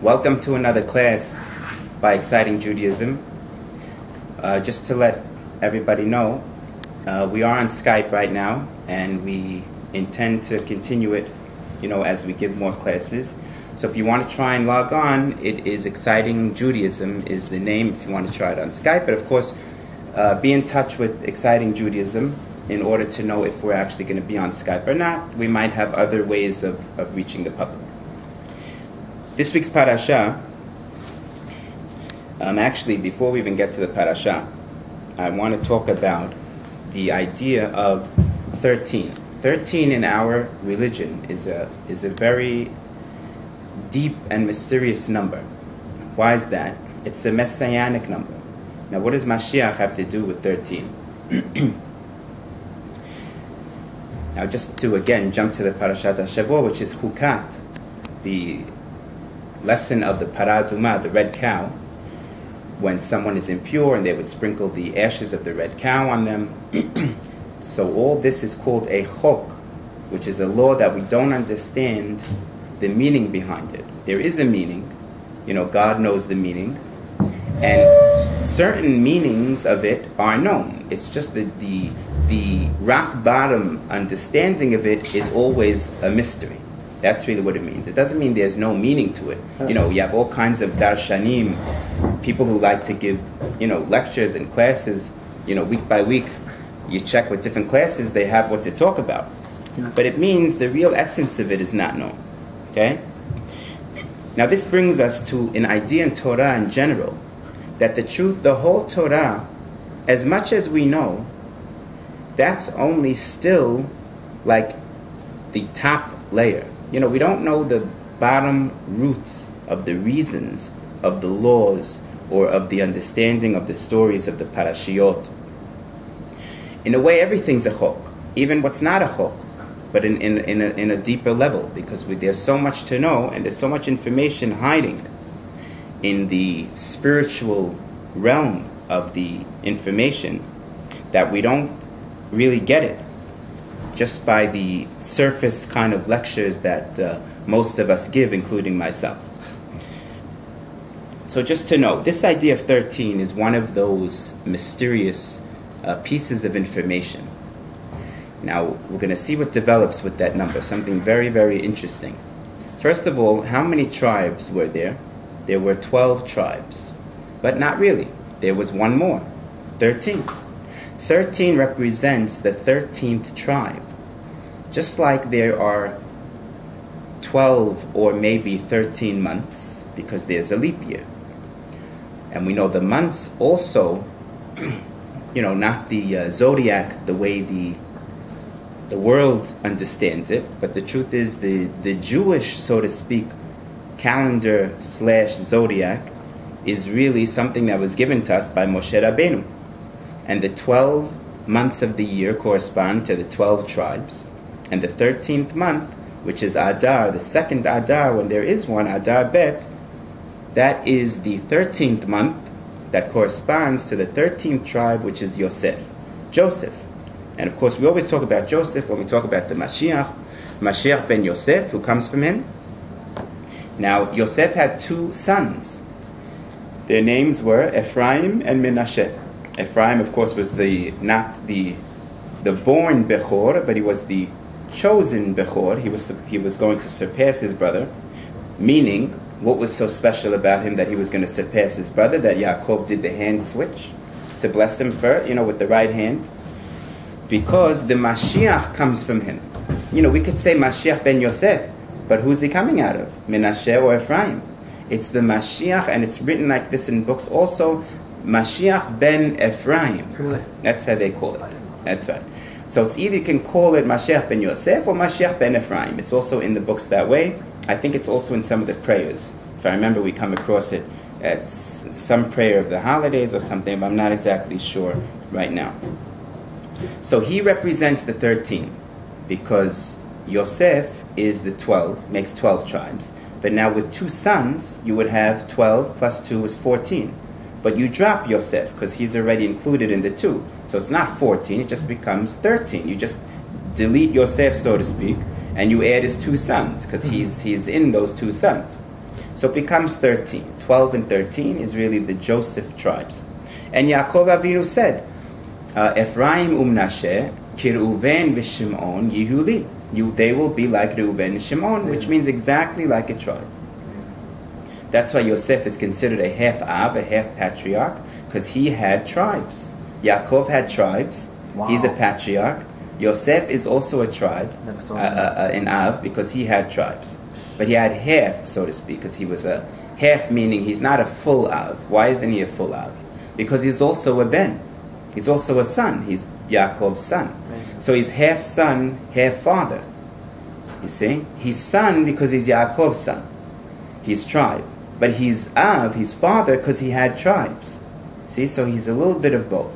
Welcome to another class by Exciting Judaism. Just to let everybody know, we are on Skype right now, and we intend to continue it, as we give more classes. So if you want to try and log on, it is Exciting Judaism is the name if you want to try it on Skype. But of course, be in touch with Exciting Judaism in order to know if we're actually going to be on Skype or not. We might have other ways of reaching the public. This week's parasha, actually, before we even get to the parasha, I want to talk about the idea of 13. 13 in our religion is a very deep and mysterious number. Why is that? It's a messianic number. Now, what does Mashiach have to do with 13? Now, just to again jump to the Parashat HaShavua, which is Chukat, the lesson of the Paraduma, the red cow, when someone is impure and they would sprinkle the ashes of the red cow on them. So all this is called a chok, which is a law that we don't understand the meaning behind it. There is a meaning, God knows the meaning, and certain meanings of it are known. It's just that the rock bottom understanding of it is always a mystery. That's really what it means. It doesn't mean there's no meaning to it. You have all kinds of darshanim, people who like to give, lectures and classes, week by week. You check with different classes, they have what to talk about. But it means the real essence of it is not known. Okay? Now this brings us to an idea in Torah in general, that the truth, the whole Torah, as much as we know, that's only still like the top layer. We don't know the bottom roots of the reasons of the laws or of the understanding of the stories of the parashiyot. In a way, everything's a chok, even what's not a chok, but in a deeper level, because there's so much to know and there's so much information hiding in the spiritual realm of the information that we don't really get it just by the surface kind of lectures that most of us give, including myself. So just to know, this idea of 13 is one of those mysterious pieces of information. Now, we're going to see what develops with that number, something very, very interesting. First of all, how many tribes were there? There were 12 tribes, but not really. There was one more, 13. 13 represents the 13th tribe. Just like there are 12 or maybe 13 months, because there's a leap year. And we know the months also, not the zodiac the way the world understands it, but the truth is the Jewish, so to speak, calendar / zodiac is really something that was given to us by Moshe Rabbeinu. And the 12 months of the year correspond to the 12 tribes. And the 13th month, which is Adar, the second Adar, when there is one, Adar Bet, that is the 13th month that corresponds to the 13th tribe, which is Joseph. And of course, we always talk about Joseph when we talk about the Mashiach ben Yosef, who comes from him. Now, Yosef had two sons. Their names were Ephraim and Menashe. Ephraim, of course, was not the born Bechor, but he was the chosen Bechor. He was going to surpass his brother, meaning, what was so special about him that he was going to surpass his brother, that Yaakov did the hand switch to bless him with the right hand? Because the Mashiach comes from him. We could say Mashiach ben Yosef, but who's he coming out of? Menashe or Ephraim? It's the Mashiach, and it's written like this in books also, Mashiach ben Ephraim. Really? That's how they call it. That's right. So it's either you can call it Mashiach ben Yosef or Mashiach ben Ephraim. It's also in the books that way. I think it's also in some of the prayers. If I remember, we come across it at some prayer of the holidays or something, but I'm not exactly sure right now. So he represents the 13, because Yosef is the 12, makes 12 tribes. But now with two sons, you would have 12 plus 2 is 14. But you drop Yosef, because he's already included in the 2. So it's not 14, it just becomes 13. You just delete Yosef, so to speak, and you add his two sons, because he's in those two sons. So it becomes 13. 12 and 13 is really the Joseph tribes. And Yaakov Avinu said, Ephraim Menashe, Kireuven v'Shimon Yehuli. They will be like Reuven and Shimon, which means exactly like a tribe. That's why Yosef is considered a half Av, a half patriarch, because he had tribes. Yaakov had tribes. Wow. He's a patriarch. Yosef is also a tribe, an Av, because he had tribes. But he had half, so to speak, because he was a half, meaning he's not a full Av. Why isn't he a full Av? Because he's also a Ben. He's also a son. He's Yaakov's son. So he's half son, half father. You see? He's son because he's Yaakov's son. He's tribe. But he's Av, he's father, because he had tribes. See? So he's a little bit of both.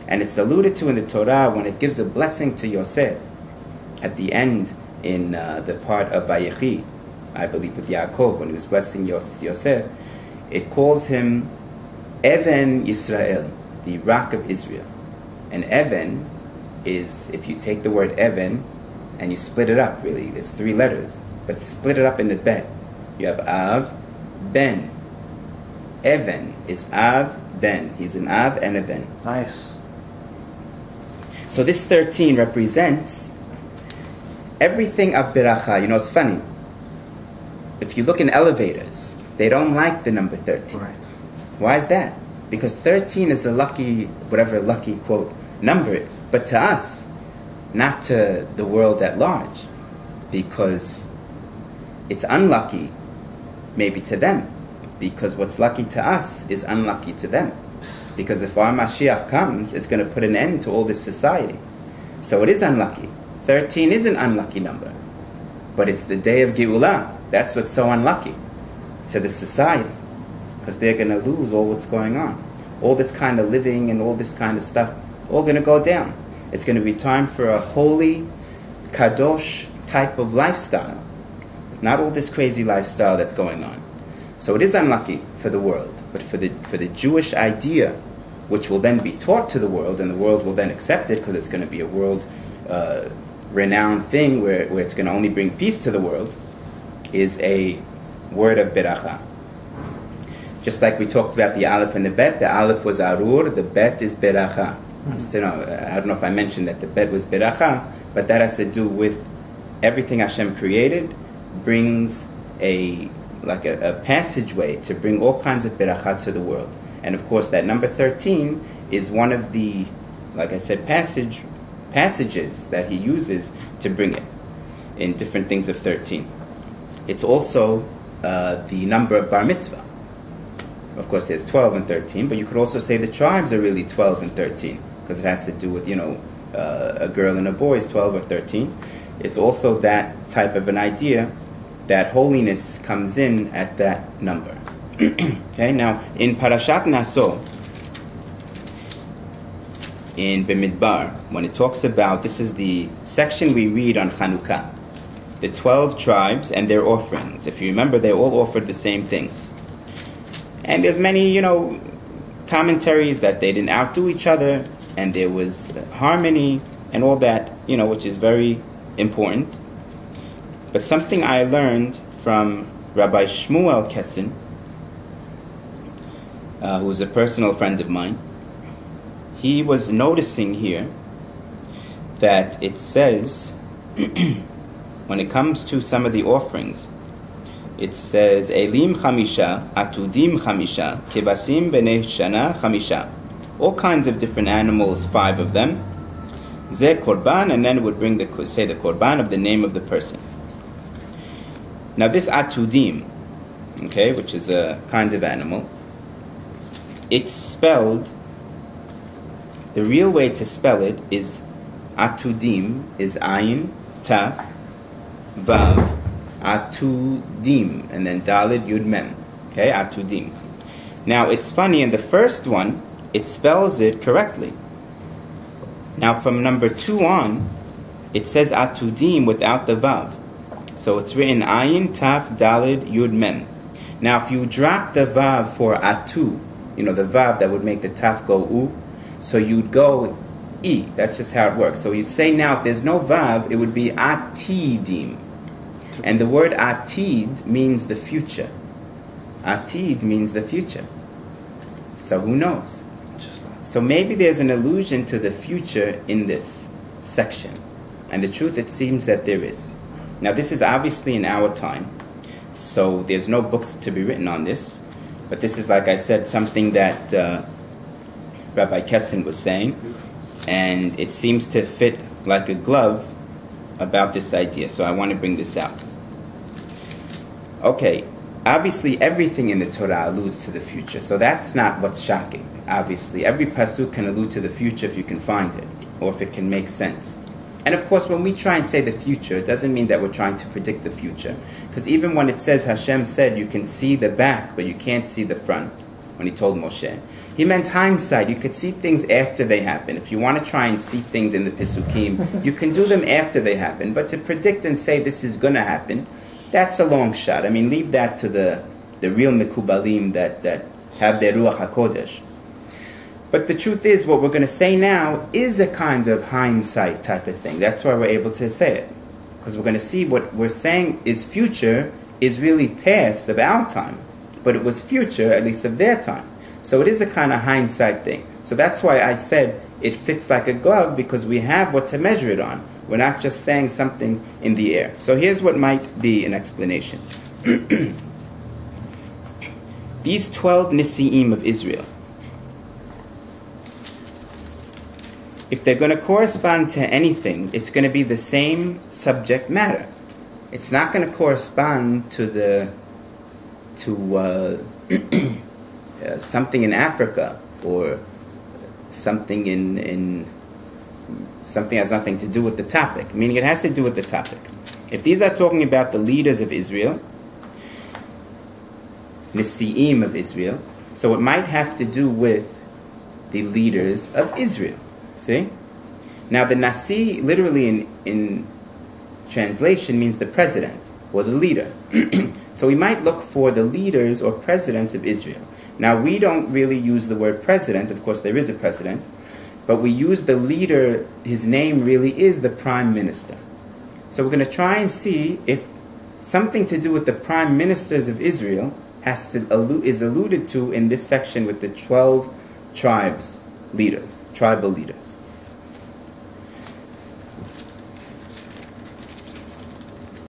And it's alluded to in the Torah when it gives a blessing to Yosef at the end in the part of Vayechi, I believe with Yaakov, when he was blessing Yosef. It calls him Even Yisrael, the rock of Israel. And Even is, if you take the word Even and you split it up, really, there's 3 letters, but split it up in the bet. You have Av, Ben. Even is Av, Ben. He's an Av and a Ben. Nice. So this 13 represents everything of Beracha. You know, it's funny. If you look in elevators, they don't like the number 13. Right. Why is that? Because 13 is a lucky, whatever lucky, quote, number. But to us, not to the world at large. Because it's unlucky, maybe to them. Because what's lucky to us is unlucky to them. Because if our Mashiach comes, it's going to put an end to all this society. So it is unlucky. 13 is an unlucky number. But it's the day of Geulah. That's what's so unlucky to the society. Because they're going to lose all what's going on. All this kind of living and all this kind of stuff, all going to go down. It's going to be time for a holy, kadosh type of lifestyle. Not all this crazy lifestyle that's going on. So it is unlucky for the world. But for the Jewish idea, which will then be taught to the world, and the world will then accept it, because it's going to be a world renowned thing where it's going to only bring peace to the world, is a word of beracha. Just like we talked about the Aleph and the Bet, the Aleph was Arur, the Bet is beracha. Just to know, I don't know if I mentioned that the Bet was beracha, but that has to do with everything Hashem created brings a passageway to bring all kinds of beracha to the world. And of course that number 13 is one of the, like I said, passages that he uses to bring it in different things of 13. It's also the number of bar mitzvah. Of course there's 12 and 13, but you could also say the tribes are really 12 and 13, because it has to do with, a girl and a boy is 12 or 13. It's also that type of an idea that holiness comes in at that number. Okay, now in Parashat Naso, in Bemidbar, when it talks about, this is the section we read on Chanukah, the 12 tribes and their offerings. If you remember, they all offered the same things. And there's many, commentaries that they didn't outdo each other, and there was harmony and all that, which is very important. But something I learned from Rabbi Shmuel Kessin, who's a personal friend of mine, he was noticing here that it says, when it comes to some of the offerings, it says, Elim chamisha, atudim chamisha, kebasim b'nei shana chamisha. All kinds of different animals, 5 of them. Ze korban, and then it would bring the korban of the name of the person. Now this atudim, okay, which is a kind of animal, it's spelled, the real way to spell it is atudim, is ayin, taf, vav, atudim, and then dalid, yud, mem. Okay, atudim. Now it's funny, in the first one, it spells it correctly. Now from number 2 on, it says atudim without the vav. So it's written ayin, taf, dalid, yud, mem. Now if you drop the vav for atu, the vav that would make the taf go u, so you'd go e. That's just how it works. So you'd say now, if there's no vav, it would be atidim. And the word atid means the future. Atid means the future. So who knows? So maybe there's an allusion to the future in this section. And the truth, it seems that there is. Now this is obviously in our time. So there's no books to be written on this. But this is, like I said, something that Rabbi Kessin was saying. And it seems to fit like a glove about this idea. So I want to bring this out. Okay, obviously everything in the Torah alludes to the future. So that's not what's shocking. Obviously, every pasuk can allude to the future if you can find it, or if it can make sense. And of course, when we try and say the future, it doesn't mean that we're trying to predict the future. Because even when it says, Hashem said, you can see the back, but you can't see the front, when he told Moshe, he meant hindsight. You could see things after they happen. If you want to try and see things in the Pesukim, you can do them after they happen. But to predict and say this is going to happen, that's a long shot. I mean, leave that to the real Mekubalim that have their Ruach HaKodesh. But the truth is, what we're going to say now is a kind of hindsight type of thing. That's why we're able to say it. Because we're going to see what we're saying is future is really past of our time. But it was future, at least of their time. So it is a kind of hindsight thing. So that's why I said it fits like a glove, because we have what to measure it on. We're not just saying something in the air. So here's what might be an explanation. These 12 Nisi'im of Israel, if they're going to correspond to anything, it's going to be the same subject matter. It's not going to correspond to something in Africa, or something in something that has nothing to do with the topic. Meaning it has to do with the topic. If these are talking about the leaders of Israel, Nisi'im of Israel, so it might have to do with the leaders of Israel. See? Now the Nasi, literally in translation, means the president or the leader. So we might look for the leaders or presidents of Israel. Now we don't really use the word president. Of course there is a president. But we use the leader, his name really is the prime minister. So we're going to try and see if something to do with the prime ministers of Israel is alluded to in this section with the 12 tribal leaders.